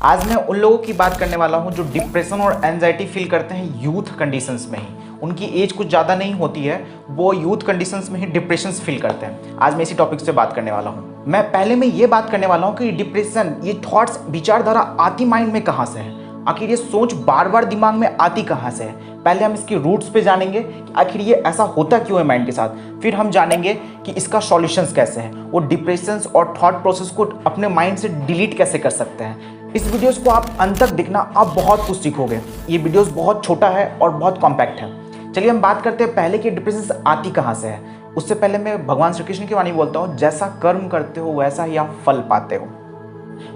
आज मैं उन लोगों की बात करने वाला हूं जो डिप्रेशन और एंजाइटी फील करते हैं यूथ कंडीशंस में ही। उनकी एज कुछ ज़्यादा नहीं होती है, वो यूथ कंडीशंस में ही डिप्रेशन फील करते हैं। आज मैं इसी टॉपिक से बात करने वाला हूं। मैं पहले में ये बात करने वाला हूं कि डिप्रेशन, ये थॉट्स, विचारधारा आती माइंड में कहाँ से है, आखिर ये सोच बार बार दिमाग में आती कहाँ से है। पहले हम इसके रूट्स पे जानेंगे कि आखिर ये ऐसा होता क्यों है माइंड के साथ। फिर हम जानेंगे कि इसका सॉल्यूशंस कैसे हैं, वो डिप्रेशंस और थॉट प्रोसेस को अपने माइंड से डिलीट कैसे कर सकते हैं। इस वीडियोस को आप अंत तक देखना, आप बहुत कुछ सीखोगे। ये वीडियोस बहुत छोटा है और बहुत कॉम्पैक्ट है। चलिए हम बात करते हैं पहले कि डिप्रेशन आती कहाँ से है। उससे पहले मैं भगवान श्री कृष्ण की वाणी बोलता हूँ, जैसा कर्म करते हो वैसा ही आप फल पाते हो।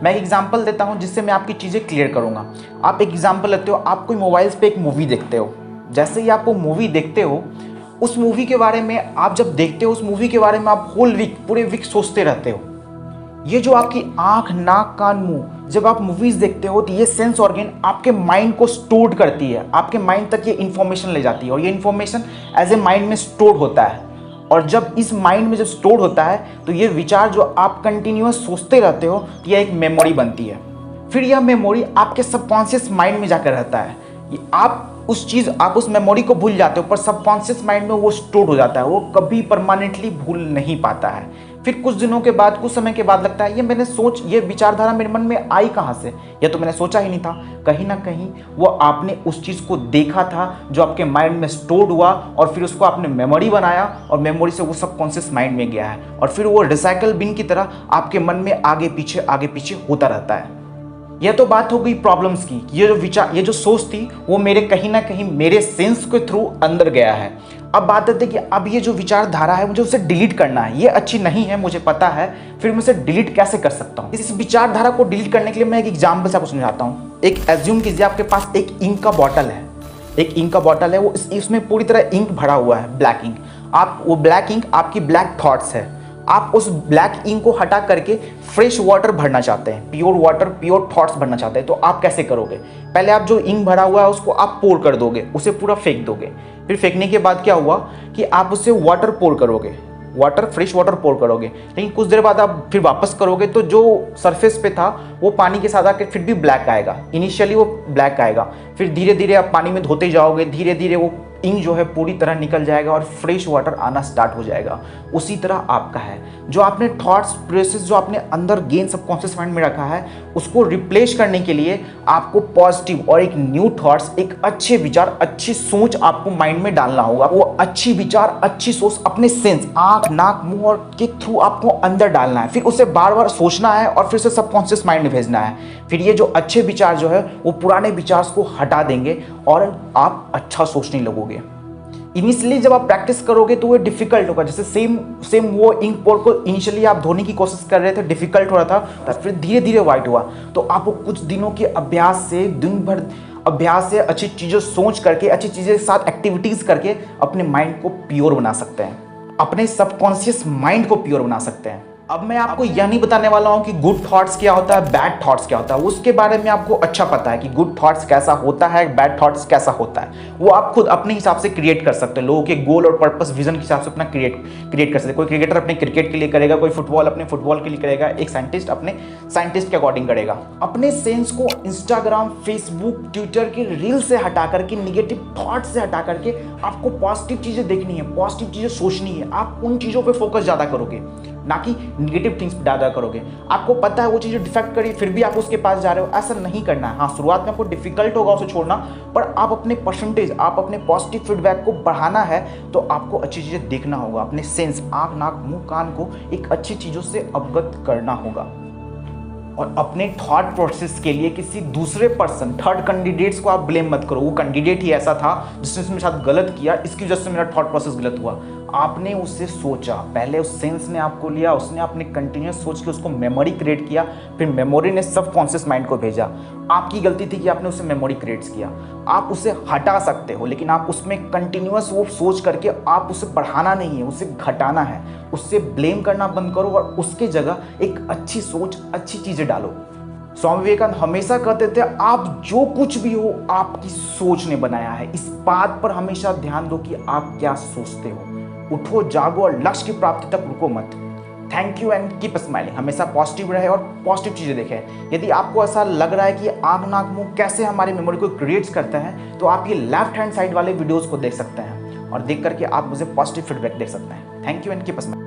मैं एक एग्जाम्पल देता हूँ जिससे मैं आपकी चीज़ें क्लियर करूँगा। आप एक एग्जाम्पल लेते हो, आप कोई मोबाइल्स पे एक मूवी देखते हो। जैसे ही आप वो मूवी देखते हो, उस मूवी के बारे में आप जब देखते हो, उस मूवी के बारे में आप होल वीक, पूरे वीक सोचते रहते हो। ये जो आपकी आँख, नाक, कान, मुंह, जब आप मूवीज देखते हो तो ये सेंस ऑर्गन आपके माइंड को स्टोर करती है, आपके माइंड तक ये इन्फॉर्मेशन ले जाती है और ये इन्फॉर्मेशन एज ए माइंड में स्टोर होता है। और जब इस माइंड में जब स्टोर होता है तो ये विचार जो आप कंटिन्यूअस सोचते रहते हो, तो यह एक मेमोरी बनती है। फिर यह मेमोरी आपके सबकॉन्शियस माइंड में जाकर रहता है। आप उस मेमोरी को भूल जाते हो, पर सबकॉन्शियस माइंड में वो स्टोर हो जाता है। वो कभी परमानेंटली भूल नहीं पाता है। फिर कुछ दिनों के बाद, कुछ समय के बाद लगता है ये विचारधारा मेरे मन में आई कहाँ से, या तो मैंने सोचा ही नहीं था। कहीं ना कहीं वो आपने उस चीज़ को देखा था जो आपके माइंड में स्टोर्ड हुआ, और फिर उसको आपने मेमोरी बनाया और मेमोरी से वो सबकॉन्शियस माइंड में गया है, और फिर वो रिसाइकल बिन की तरह आपके मन में आगे पीछे होता रहता है। यह तो बात हो गई प्रॉब्लम्स की। ये जो सोच थी वो मेरे कहीं ना कहीं मेरे सेंस के थ्रू अंदर गया है। अब बात आती है कि अब ये जो विचारधारा है मुझे उसे डिलीट करना है। ये अच्छी नहीं है, मुझे पता है। फिर मैं उसे डिलीट कैसे कर सकता हूँ? इस विचारधारा को डिलीट करने के लिए मैं एक एग्जाम्पल से आपको समझाता हूँ। एक एज्यूम कीजिए आपके पास एक इंक का बॉटल है। एक इंक का बॉटल है, वो इसमें पूरी तरह इंक भरा हुआ है, ब्लैक इंक। वो ब्लैक इंक आपकी ब्लैक थॉट्स है। आप उस ब्लैक इंक को हटा करके फ्रेश वाटर भरना चाहते हैं, प्योर वाटर, प्योर थॉट्स भरना चाहते हैं। तो आप कैसे करोगे? पहले आप जो इंक भरा हुआ है उसको आप पोर कर दोगे, उसे पूरा फेंक दोगे। फिर फेंकने के बाद क्या हुआ कि आप उससे वाटर पोर करोगे, फ्रेश वाटर पोर करोगे। लेकिन कुछ देर बाद आप फिर वापस करोगे तो जो सरफेस पे था वो पानी के साथ आकर फिर भी ब्लैक आएगा। इनिशियली वो ब्लैक आएगा, फिर धीरे धीरे आप पानी में धोते जाओगे, धीरे धीरे वो इंक जो है पूरी तरह निकल जाएगा और फ्रेश वाटर आना स्टार्ट हो जाएगा। उसी तरह आपका है, जो आपने थॉट्स प्रोसेस जो आपने अंदर गेन सबकॉन्शियस माइंड में रखा है, उसको रिप्लेस करने के लिए आपको पॉजिटिव और एक न्यू थॉट्स, एक अच्छे विचार, अच्छी सोच आपको माइंड में डालना होगा। वो अच्छी विचार, अच्छी सोच अपने सेंस, आंख, नाक, मुंह और के थ्रू आपको अंदर डालना है। फिर उसे बार बार सोचना है और फिर उसे सबकॉन्शियस माइंड में भेजना है। फिर ये जो अच्छे विचार जो है वो पुराने विचार को हटा देंगे और आप अच्छा सोचने लगोगे। इनिशियली जब आप प्रैक्टिस करोगे तो वो डिफिकल्ट होगा। जैसे सेम वो इंक पोर को इनिशियली आप धोने की कोशिश कर रहे थे, डिफिकल्ट हो रहा था, फिर धीरे धीरे वाइट हुआ। तो आपको कुछ दिनों के अभ्यास से, दिन भर अभ्यास से, अच्छी चीज़ें सोच करके, अच्छी चीज़ें के साथ एक्टिविटीज़ करके अपने माइंड को प्योर बना सकते हैं, अपने सबकॉन्शियस माइंड को प्योर बना सकते हैं। अब मैं आपको यह नहीं बताने वाला हूं कि गुड थॉट्स क्या होता है, बैड थॉट्स क्या होता है। उसके बारे में आपको अच्छा पता है कि गुड थॉट्स कैसा होता है, बैड थॉट्स कैसा होता है। वो आप खुद अपने हिसाब से क्रिएट कर सकते हैं, लोगों के गोल और पर्पस, विजन के हिसाब से अपना क्रिएट कर सकते हैं। कोई क्रिकेटर अपने क्रिकेट के लिए करेगा, कोई फुटबॉल अपने फुटबॉल के लिए करेगा, एक साइंटिस्ट अपने साइंटिस्ट के अकॉर्डिंग करेगा। अपने सेंस को इंस्टाग्राम, फेसबुक, ट्विटर के रील से हटा करके, निगेटिव थॉट से हटा करके आपको पॉजिटिव चीज़ें देखनी है, पॉजिटिव चीज़ें सोचनी है। आप उन चीज़ों पर फोकस ज़्यादा करोगे, ना कि निगेटिव थिंग्स पे ज़्यादा करोगे। आपको पता है वो चीज़ें डिफेक्ट करी, फिर भी आप उसके पास जा रहे हो, ऐसा नहीं करना है। हाँ, शुरुआत में आपको डिफिकल्ट होगा उसे छोड़ना, पर आप अपने परसेंटेज, आप अपने पॉजिटिव फीडबैक को बढ़ाना है तो आपको अच्छी चीज़ें देखना होगा। अपने सेंस, आँख, नाक, मुंह, कान को एक अच्छी चीज़ों से अवगत करना होगा। और अपने थॉट प्रोसेस के लिए किसी दूसरे पर्सन, थर्ड कैंडिडेट्स को आप ब्लेम मत करो। वो कैंडिडेट ही ऐसा था जिसने मेरे साथ गलत किया, इसकी वजह से मेरा थॉट प्रोसेस गलत हुआ। आपने उससे सोचा, पहले उस सेंस ने आपको लिया, उसने आपने कंटिन्यूस सोच के उसको मेमोरी क्रिएट किया, फिर मेमोरी ने सबकॉन्शियस माइंड को भेजा। आपकी गलती थी कि आपने उसे मेमोरी क्रिएट किया। आप उसे हटा सकते हो, लेकिन आप उसमें कंटिन्यूस वो सोच करके आप उसे बढ़ाना नहीं है, उसे घटाना है। उससे ब्लेम करना बंद करो और उसके जगह एक अच्छी सोच, अच्छी चीज़ें डालो। स्वामी विवेकानंद हमेशा कहते थे, आप जो कुछ भी हो आपकी सोच ने बनाया है। इस बात पर हमेशा ध्यान दो कि आप क्या सोचते हो। उठो, जागो और लक्ष्य की प्राप्ति तक रुको मत। Thank you and keep smiling. हमेशा पॉजिटिव रहे और पॉजिटिव चीज़ें देखें। यदि आपको ऐसा लग रहा है कि आँख नाक मुंह कैसे हमारी मेमोरी को क्रिएट्स करते हैं, तो आप ये लेफ्ट हैंड साइड वाले वीडियोज़ को देख सकते हैं और देख करके आप मुझे पॉजिटिव फीडबैक दे सकते हैं। Thank you and keep smiling.